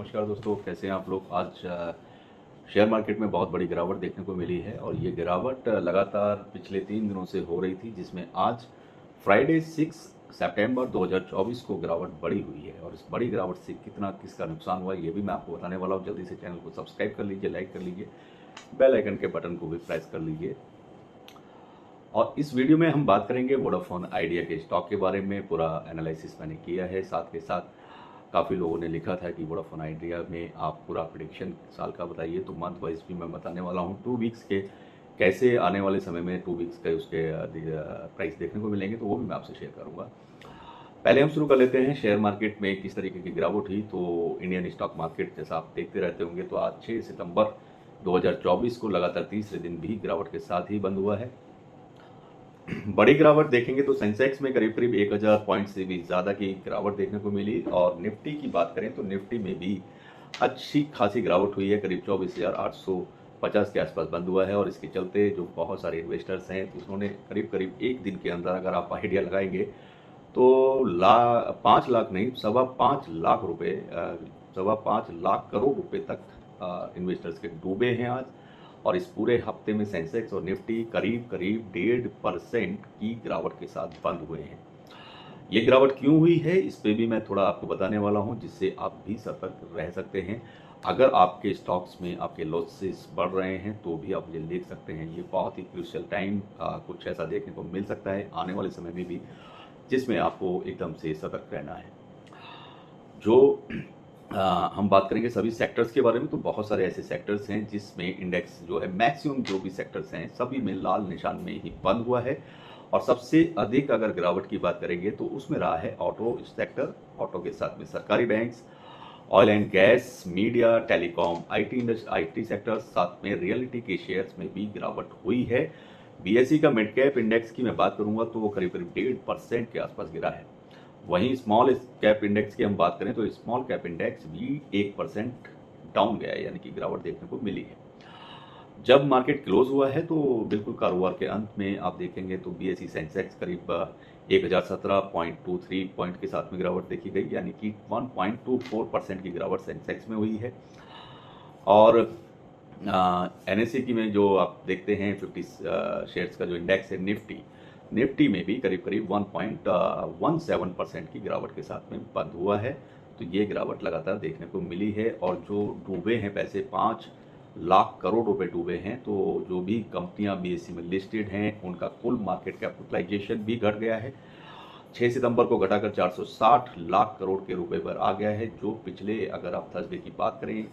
नमस्कार दोस्तों, कैसे हैं आप लोग। आज शेयर मार्केट में बहुत बड़ी गिरावट देखने को मिली है और ये गिरावट लगातार पिछले 3 दिनों से हो रही थी, जिसमें आज फ्राइडे 6 सितंबर 2024 को गिरावट बड़ी हुई है। और इस बड़ी गिरावट से किसका नुकसान हुआ ये भी मैं आपको बताने वाला हूँ। जल्दी से चैनल को सब्सक्राइब कर लीजिए, लाइक कर लीजिए, बेल आइकन के बटन को भी प्रेस कर लीजिए। और इस वीडियो में हम बात करेंगे वोडाफोन आइडिया के स्टॉक के बारे में। पूरा एनालिसिस मैंने किया है, साथ के साथ काफ़ी लोगों ने लिखा था कि वोडाफोन आइडिया में आप पूरा प्रेडिक्शन साल का बताइए, तो मंथ वाइज भी मैं बताने वाला हूँ। 2 वीक्स के कैसे आने वाले समय में 2 वीक्स के उसके प्राइस देखने को मिलेंगे, तो वो भी मैं आपसे शेयर करूँगा। पहले हम शुरू कर लेते हैं शेयर मार्केट में किस तरीके की गिरावट हुई। तो इंडियन स्टॉक मार्केट जैसा आप देखते रहते होंगे, तो आज 6 सितंबर 2024 को लगातार तीसरे दिन भी गिरावट के साथ ही बंद हुआ है। बड़ी गिरावट देखेंगे तो सेंसेक्स में करीब करीब 1000 पॉइंट से भी ज़्यादा की गिरावट देखने को मिली। और निफ्टी की बात करें तो निफ्टी में भी अच्छी खासी गिरावट हुई है, करीब 24,850 के आसपास बंद हुआ है। और इसके चलते जो बहुत सारे इन्वेस्टर्स हैं, तो उन्होंने करीब करीब एक दिन के अंदर अगर आप आइडिया लगाएंगे तो 5 लाख नहीं, 5.25 लाख रुपये, 5.25 लाख करोड़ रुपए तक इन्वेस्टर्स के डूबे हैं आज। और इस पूरे हफ्ते में सेंसेक्स और निफ्टी करीब करीब 1.5% की गिरावट के साथ बंद हुए हैं। ये गिरावट क्यों हुई है इस पे भी मैं थोड़ा आपको बताने वाला हूं, जिससे आप भी सतर्क रह सकते हैं। अगर आपके स्टॉक्स में आपके लॉसेस बढ़ रहे हैं तो भी आप मुझे लिख सकते हैं। ये बहुत ही क्रूशियल टाइम कुछ ऐसा देखने को मिल सकता है आने वाले समय में भी, जिसमें आपको एकदम से सतर्क रहना है। जो हम बात करेंगे सभी सेक्टर्स के बारे में, तो बहुत सारे ऐसे सेक्टर्स हैं जिसमें इंडेक्स जो है मैक्सिमम जो भी सेक्टर्स हैं सभी में लाल निशान में ही बंद हुआ है। और सबसे अधिक अगर गिरावट की बात करेंगे तो उसमें रहा है ऑटो सेक्टर, ऑटो के साथ में सरकारी banks, oil and gas, media, telecom, IT sector, साथ में रियलिटी के शेयर्स में भी गिरावट हुई है। बीएसई का मिड कैप इंडेक्स की मैं बात करूंगा तो वो करीब करीब 1.5% के आसपास गिरा है। वहीं स्मॉल कैप इंडेक्स की हम बात करें तो स्मॉल कैप इंडेक्स भी 1% डाउन गया है, यानी कि गिरावट देखने को मिली है। जब मार्केट क्लोज हुआ है तो बिल्कुल कारोबार के अंत में आप देखेंगे तो बीएसई सेंसेक्स करीब 1017.23 पॉइंट के साथ में गिरावट देखी गई, यानी कि 1.24% की गिरावट सेंसेक्स में हुई है। और एनएससी की में जो आप देखते हैं 50 शेयर्स का जो इंडेक्स है निफ्टी में भी करीब करीब 1.17% की गिरावट के साथ में बंद हुआ है। तो ये गिरावट लगातार देखने को मिली है। और जो डूबे हैं पैसे 5 लाख करोड़ रुपए डूबे हैं। तो जो भी कंपनियां बीएसई में लिस्टेड हैं उनका कुल मार्केट कैपिटलाइजेशन भी घट गया है। 6 सितंबर को घटाकर 460 लाख करोड़ के रुपए पर आ गया है, जो पिछले अगर आप थर्सडे की बात करें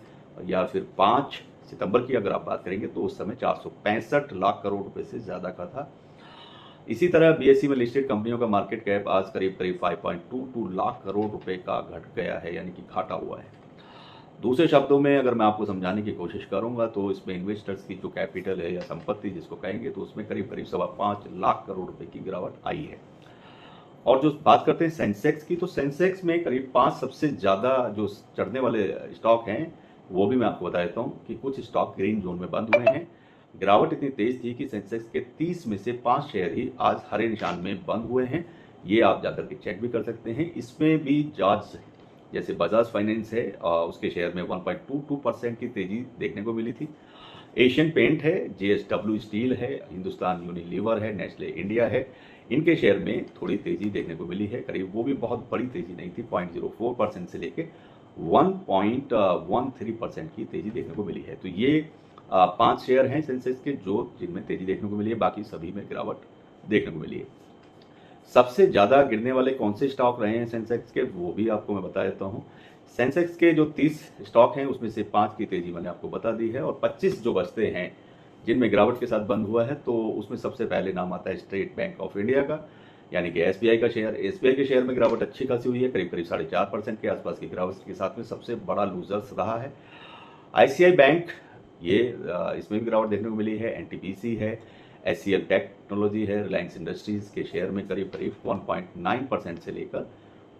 या फिर 5 सितंबर की अगर आप बात करेंगे तो उस समय 465 लाख करोड़ रुपए से ज़्यादा का था। इसी तरह बीएसई में लिस्टेड कंपनियों का मार्केट कैप आज करीब करीब 5.22 लाख करोड़ रुपए का घट गया है, यानी कि घाटा हुआ है। दूसरे शब्दों में अगर मैं आपको समझाने की कोशिश करूंगा तो इसमें इन्वेस्टर्स की जो कैपिटल है या संपत्ति जिसको कहेंगे, तो उसमें करीब करीब 5.25 लाख करोड़ रुपए की गिरावट आई है। और जो बात करते हैं सेंसेक्स की, तो सेंसेक्स में करीब 5 सबसे ज़्यादा जो चढ़ने वाले स्टॉक हैं वो भी मैं आपको बता देता हूँ कि कुछ स्टॉक ग्रीन जोन में बंद हुए हैं। गिरावट इतनी तेज थी कि सेंसेक्स के 30 में से 5 शेयर ही आज हरे निशान में बंद हुए हैं। ये आप जाकर के चेक भी कर सकते हैं। इसमें भी जाज जैसे बजाज फाइनेंस है उसके शेयर में 1.22% की तेजी देखने को मिली थी। एशियन पेंट है, जेएसडब्ल्यू स्टील है, हिंदुस्तान यूनिलीवर है, नेस्ले इंडिया है, इनके शेयर में थोड़ी तेजी देखने को मिली है। करीब वो भी बहुत बड़ी तेजी नहीं थी, 0.04% से लेके 1.13% की तेजी देखने को मिली है। तो ये 5 शेयर हैं सेंसेक्स के जो जिनमें तेजी देखने को मिली है, बाकी सभी में गिरावट देखने को मिली है। सबसे ज़्यादा गिरने वाले कौन से स्टॉक रहे हैं सेंसेक्स के, वो भी आपको मैं बता देता हूँ। सेंसेक्स के जो 30 स्टॉक हैं उसमें से 5 की तेजी मैंने आपको बता दी है, और 25 जो बचते हैं जिनमें गिरावट के साथ बंद हुआ है, तो उसमें सबसे पहले नाम आता है स्टेट बैंक ऑफ इंडिया का, यानी कि एसबीआई का शेयर। एसबीआई के शेयर में गिरावट अच्छी खासी हुई है, करीब करीब 4.5% के आसपास की गिरावट के साथ में सबसे बड़ा लूजर्स रहा है आईसीआई बैंक। ये इसमें भी गिरावट देखने को मिली है। एनटीपीसी है, एचसीएल टेक्नोलॉजी है, रिलायंस इंडस्ट्रीज के शेयर में करीब करीब 1.9% से लेकर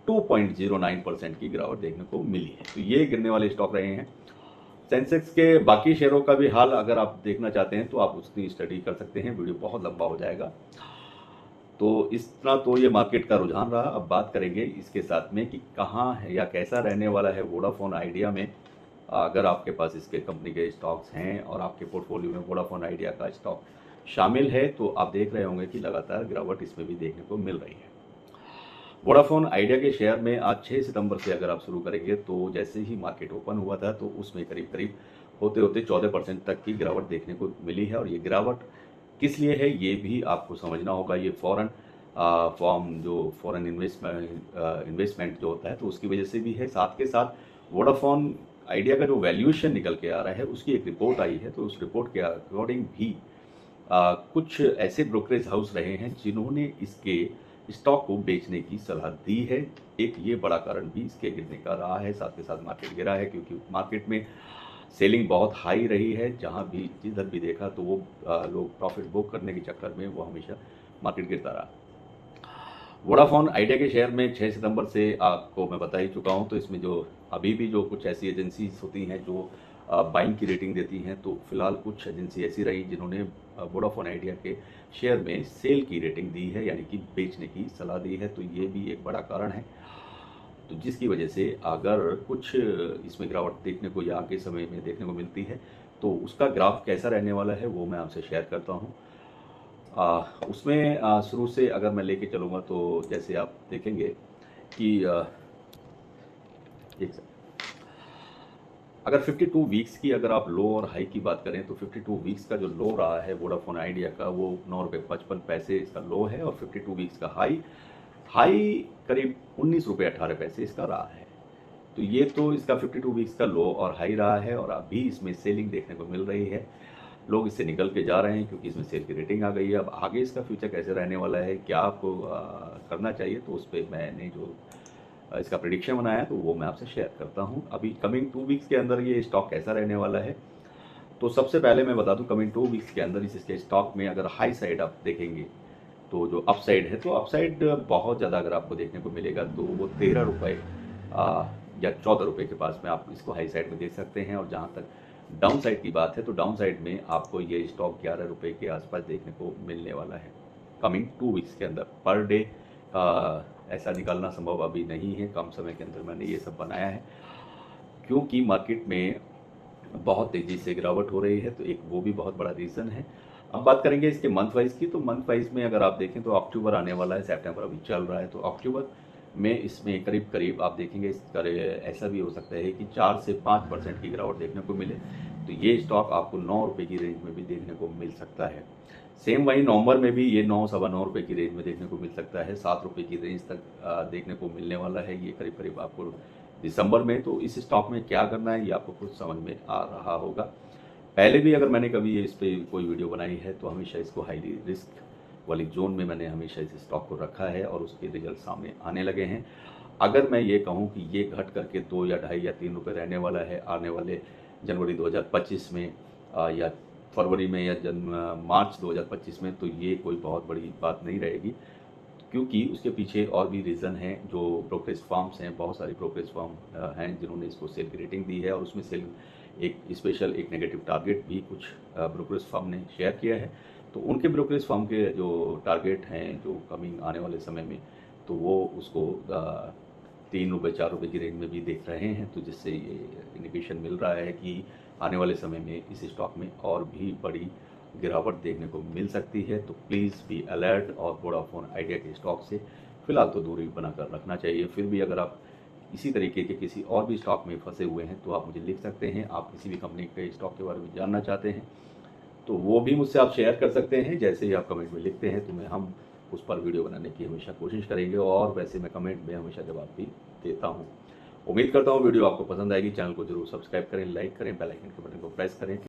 2.09% की गिरावट देखने को मिली है। तो ये गिरने वाले स्टॉक रहे हैं। सेंसेक्स के बाकी शेयरों का भी हाल अगर आप देखना चाहते हैं तो आप उसकी स्टडी कर सकते हैं, वीडियो बहुत लंबा हो जाएगा। तो इस तरह तो ये मार्केट का रुझान रहा। अब बात करेंगे इसके साथ में कि कहाँ है या कैसा रहने वाला है वोडाफोन आइडिया में। अगर आपके पास इसके कंपनी के स्टॉक्स हैं और आपके पोर्टफोलियो में वोडाफोन आइडिया का स्टॉक शामिल है तो आप देख रहे होंगे कि लगातार गिरावट इसमें भी देखने को मिल रही है। वोडाफोन आइडिया के शेयर में आज 6 सितंबर से अगर आप शुरू करेंगे तो जैसे ही मार्केट ओपन हुआ था तो उसमें करीब करीब होते होते 14% तक की गिरावट देखने को मिली है। और ये गिरावट किस लिए है ये भी आपको समझना होगा। ये फॉरेन इन्वेस्टमेंट जो होता है तो उसकी वजह से भी है। साथ के साथ वोडाफोन आइडिया का जो वैल्यूएशन निकल के आ रहा है उसकी एक रिपोर्ट आई है, तो उस रिपोर्ट के अकॉर्डिंग भी कुछ ऐसे ब्रोकरेज हाउस रहे हैं जिन्होंने इसके स्टॉक को बेचने की सलाह दी है। एक ये बड़ा कारण भी इसके गिरने का रहा है। साथ के साथ मार्केट गिरा है क्योंकि मार्केट में सेलिंग बहुत हाई रही है। जहां भी जिधर भी देखा तो वो लोग प्रॉफिट बुक करने के चक्कर में वो हमेशा मार्केट गिरता रहा। वोडाफोन आइडिया के शेयर में 6 सितंबर से आपको मैं बता ही चुका हूं। तो इसमें जो अभी भी जो कुछ ऐसी एजेंसीज होती हैं जो बाइंग की रेटिंग देती हैं, तो फिलहाल कुछ एजेंसी ऐसी रही जिन्होंने वोडाफोन आइडिया के शेयर में सेल की रेटिंग दी है, यानी कि बेचने की सलाह दी है। तो ये भी एक बड़ा कारण है, तो जिसकी वजह से अगर कुछ इसमें गिरावट देखने को या आगे समय में देखने को मिलती है तो उसका ग्राफ कैसा रहने वाला है वो मैं आपसे शेयर करता हूँ। उसमें शुरू से अगर मैं लेके चलूँगा तो जैसे आप देखेंगे कि एक सेकंड, अगर 52 वीक्स की अगर आप लो और हाई की बात करें तो 52 वीक्स का जो लो रहा है वोडाफोन आइडिया का वो 9 रुपये 55 पैसे इसका लो है। और 52 वीक्स का हाई करीब 19 रुपये 18 पैसे इसका रहा है। तो ये तो इसका 52 वीक्स का लो और हाई रहा है और अभी इसमें सेलिंग देखने को मिल रही है। लोग इससे निकल के जा रहे हैं क्योंकि इसमें सेल की रेटिंग आ गई है। अब आगे इसका फ्यूचर कैसे रहने वाला है, क्या आपको करना चाहिए, तो उस पर मैंने जो इसका प्रेडिक्शन बनाया है तो वो मैं आपसे शेयर करता हूँ। अभी कमिंग 2 वीक्स के अंदर ये स्टॉक कैसा रहने वाला है, तो सबसे पहले मैं बता दूँ कमिंग 2 वीक्स के अंदर इसके स्टॉक में अगर हाई साइड आप देखेंगे तो जो अपसाइड है तो अपसाइड बहुत ज़्यादा अगर आपको देखने को मिलेगा तो वो 13 रुपये या 14 रुपये के पास में आप इसको हाई साइड में देख सकते हैं। और जहाँ तक डाउन साइड की बात है तो डाउन साइड में आपको ये स्टॉक 11 रुपये के आसपास देखने को मिलने वाला है कमिंग 2 वीक्स के अंदर। पर डे ऐसा निकालना संभव अभी नहीं है, कम समय के अंदर मैंने ये सब बनाया है क्योंकि मार्केट में बहुत तेज़ी से गिरावट हो रही है, तो एक वो भी बहुत बड़ा रीज़न है। अब बात करेंगे इसके मंथ वाइज की, तो मंथ वाइज में अगर आप देखें तो अक्टूबर आने वाला है, सितंबर अभी चल रहा है, तो अक्टूबर में इसमें करीब करीब आप देखेंगे ऐसा भी हो सकता है कि 4 से 5% की गिरावट देखने को मिले। तो ये स्टॉक आपको 9 रुपये की रेंज में भी देखने को मिल सकता है। सेम वही नवंबर में भी ये 9 सवा 9 रुपये की रेंज में देखने को मिल सकता है। 7 रुपये की रेंज तक देखने को मिलने वाला है ये करीब करीब आपको दिसंबर में। तो इस स्टॉक में क्या करना है ये आपको कुछ समझ में आ रहा होगा। पहले भी अगर मैंने कभी इस पर कोई वीडियो बनाई है तो हमेशा इसको हाईली रिस्क वाली जोन में मैंने हमेशा इस स्टॉक को रखा है और उसके रिजल्ट सामने आने लगे हैं। अगर मैं ये कहूँ कि ये घट करके 2 या 2.5 या 3 रुपये रहने वाला है आने वाले जनवरी 2025 में या फरवरी में या मार्च 2025 में, तो ये कोई बहुत बड़ी बात नहीं रहेगी क्योंकि उसके पीछे और भी रीज़न हैं। जो ब्रोकरेज फर्म्स हैं, बहुत सारी ब्रोकरेज फर्म हैं जिन्होंने इसको सेल की रेटिंग दी है और उसमें सेल एक स्पेशल एक नेगेटिव टारगेट भी कुछ ब्रोकरेज फर्म ने शेयर किया है। तो उनके ब्रोकरेज फर्म के जो टारगेट हैं जो कमिंग आने वाले समय में, तो वो उसको 3 रुपये 4 रुपये की रेंज में भी देख रहे हैं। तो जिससे ये इंडिकेशन मिल रहा है कि आने वाले समय में इस स्टॉक में और भी बड़ी गिरावट देखने को मिल सकती है। तो प्लीज़ बी अलर्ट और वोडाफोन आइडिया के स्टॉक से फ़िलहाल तो दूरी बनाकर रखना चाहिए। फिर भी अगर आप इसी तरीके के किसी और भी स्टॉक में फंसे हुए हैं तो आप मुझे लिख सकते हैं। आप किसी भी कंपनी के स्टॉक के बारे में जानना चाहते हैं तो वो भी मुझसे आप शेयर कर सकते हैं। जैसे ही आप कमेंट में लिखते हैं तो हम उस पर वीडियो बनाने की हमेशा कोशिश करेंगे और वैसे मैं कमेंट में हमेशा जवाब भी देता हूँ। उम्मीद करता हूँ वीडियो आपको पसंद आएगी। चैनल को जरूर सब्सक्राइब करें, लाइक करें, बेल आइकन के बटन को प्रेस करें।